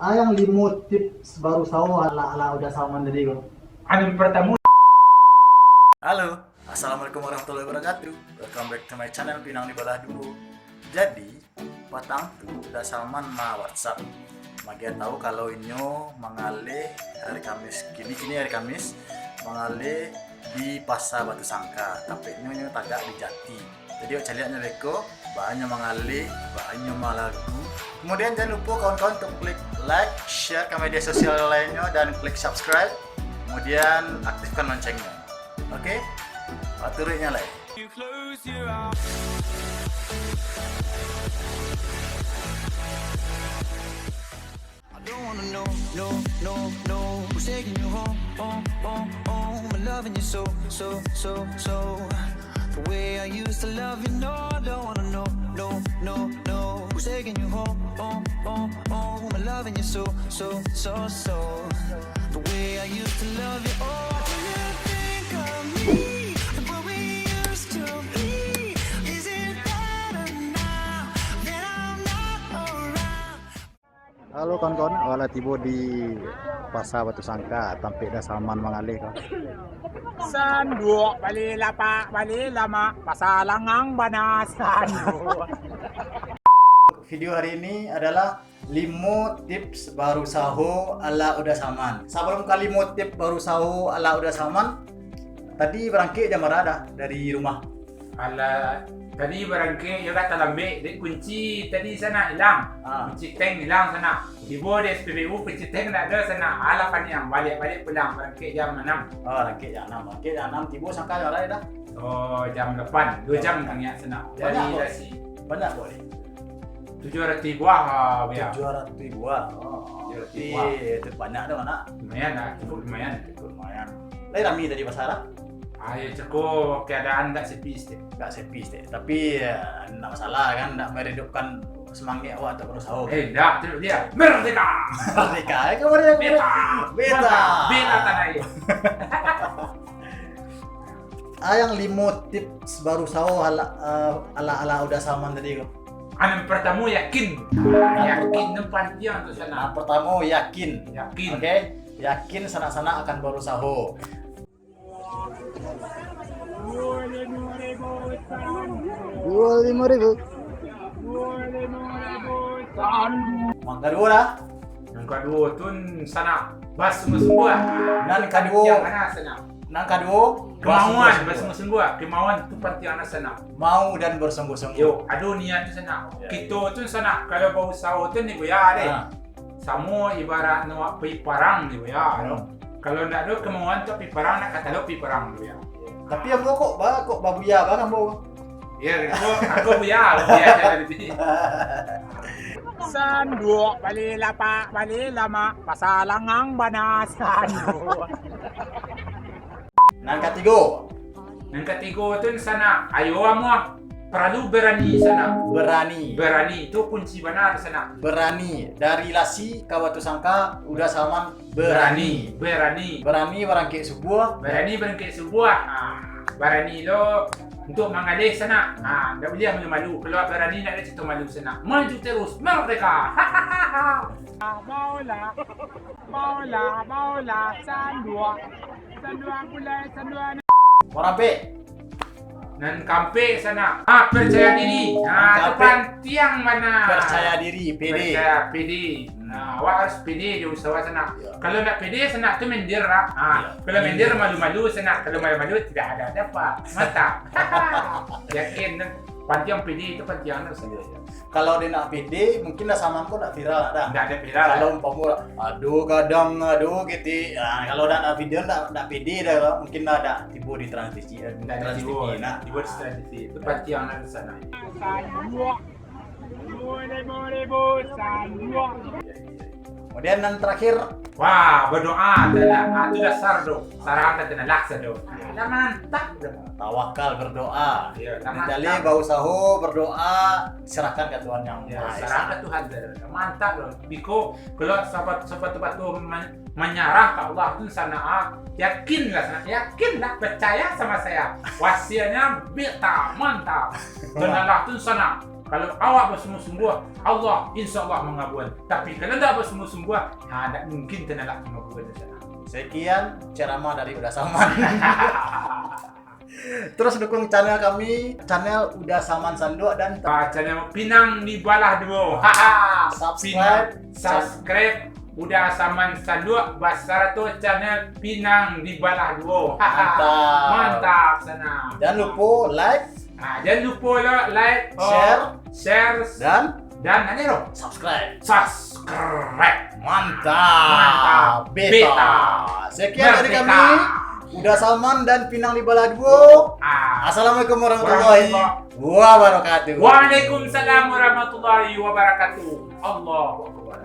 Ayang limut tips baru sawo ala udah sama dari kok. Anu pertama. Halo, assalamualaikum warahmatullahi wabarakatuh. Welcome back to my channel Pinang di Balah Dulu. Jadi, patang tu udah salman ma WhatsApp. Magia tahu kalau inyo mengalih hari Kamis. Kini hari Kamis mengalih di Pasar Batu Sangka. Tapi inyo tagak di Jati. Jadi caliannya leko banyak mengalih, banyak malagu. Kemudian jangan lupa kawan-kawan untuk klik like, share ke media sosial lainnya dan klik subscribe. Kemudian aktifkan loncengnya. Oke? Aturannya lah. I don't wanna know, no, who's taking you home, I'm loving you so. The way I used to love you, no, I don't wanna know, no, who's taking you home, I'm loving you so. The way I used to love you, do you think of me, the way we used to be? Is it better now that I'm not around? Halo kawan-kawan, wala tibo di Pasar Batu Sangka, tampil dah Salman mengalih kau. Sanduk, bali lapa, bali lama, pasalangang banasan. Video hari ini adalah 5 tips baru saho ala udah saman. Sebelum kali 5 tips baru saho ala udah saman, tadi berangkit jam berada dari rumah. Ala, tadi barangke yung katalambi, di kunci tadi sana hilang. Kunci tank hilang sana. Di bawah di SPBU kunci tank nak ada sana. Ala panjang, balik pulang barangke jam 6. Oh, berangkit jam 6. Berangkit jam 6 tiba sangka jam berada dah. Oh, jam 8, 2 jam kang ya sana. Dari Banyak, Bos. Dasi. Banyak boleh. 700 buah ya. 700 ribuan. Oh, 700 jadi ribuan. itu banyak dah mana? Lumayan lah, cukup lumayan. Lumayan. Lain rami tadi pasar. Ayo cukup keadaan tak sepi sih. Enggak sepis deh. Tapi ya, enggak masalah kan, enggak meredupkan semangat awak untuk berusaha. Enggak, terus dia merdeka. Merdeka, kemarin Beta tanah air. Ayang 5 tips baru sawo ala udah saman tadi kok. Anu pertama yakin tempat dia untuk sana. Nah, pertama yakin. Yakin. Oke? Yakin sana-sana akan baru saho. 25.000. Yang kedua lah. Yang kedua tu sana bas semua. Dan kedua. Yang mana sana? Yang kedua. Kemauan bas semua. Kemauan tu penting anak sana. Mau dan bersungguh-sungguh. Yo, aduh niat tu sana. Ya. Kita tu sana kalau bau sawo tu ni ya deh. Ah. Samo ibarat no pi parang ni ya. Kalau nak ada kemauan tu pi parang nak kata lo pi parang ni ya. Tapi yang kok babuya kan bo. Ya, aku biar jalan di sini. Sanduk, bali lapa, bali lama, pasalangang banasan. Yang ketiga. Yang ketiga tu sana, ayo mo perlu berani sana. Berani itu kunci benar sana. Berani dari Lasi ke Batu Sangka udah saman berani barangkit sebuah. Berani sebuah. Berani lo untuk mengalih sana. Tak boleh malu. Kalau berani nak ada cerita malu sana. Maju terus, merdeka. Maulah, sandua pula. Morampe. Dan kampe sana. Percaya diri. Depan tiang mana? Percaya diri, pede. Percaya pede. Awak harus pede di usaha sana. Kalau nak pede sana tu mendir lah. Kalau mendir malu-malu sana. Kalau malu-malu tidak ada dapat. Mantap. Yakin pantiang pede itu pantiang saja. Kalau dia nak pede, mungkin dah saman kau nak viral dah. Tidak ada viral. Kalau umpama aduh gitu. Kalau dah nak video nak pede dah, mungkin dah ada tiba di transisi. Tidak ada tiba. Tiba di strategi. Itu pantiang ada sana. Kemudian yang terakhir, Wah, berdoa adalah itu dasar do. Sarana dan laksa do. Mantap. tawakal berdoa. Ya, Jadi bau sahu berdoa, serahkan ke Tuhan yang ya, Maha Esa. serahkan Tuhan. Mantap loh. Biko kalau sahabat tu menyerah ke Allah tu sana, yakinlah, percaya sama saya. Wasiatnya beta, mantap. Dan Allah tu sana. Kalau awak bersungguh-sungguh, Allah insya Allah mengabulkan. Tapi kalau tidak bersungguh-sungguh, tidak mungkin tidak mengabulkan sana. Sekian ceramah dari Udah Saman. Terus dukung channel kami, channel Udah Saman Sandua, dan Channel Pinang di Balah Duo. Haha. subscribe. Subscribe Udah Saman Sandua Basarato channel Pinang di Balah Duo. Mantap. Mantap sana. Jangan lupa like, Jangan lupa like, share, dan apa dong? subscribe. Subscribe. Mantap. Beta. Beta. Sekian dari Merdeka. kami, Udah Saman dan Pinang di Balah Duo. Assalamualaikum warahmatullahi wabarakatuh. Waalaikumsalam warahmatullahi wabarakatuh. Allahu Akbar.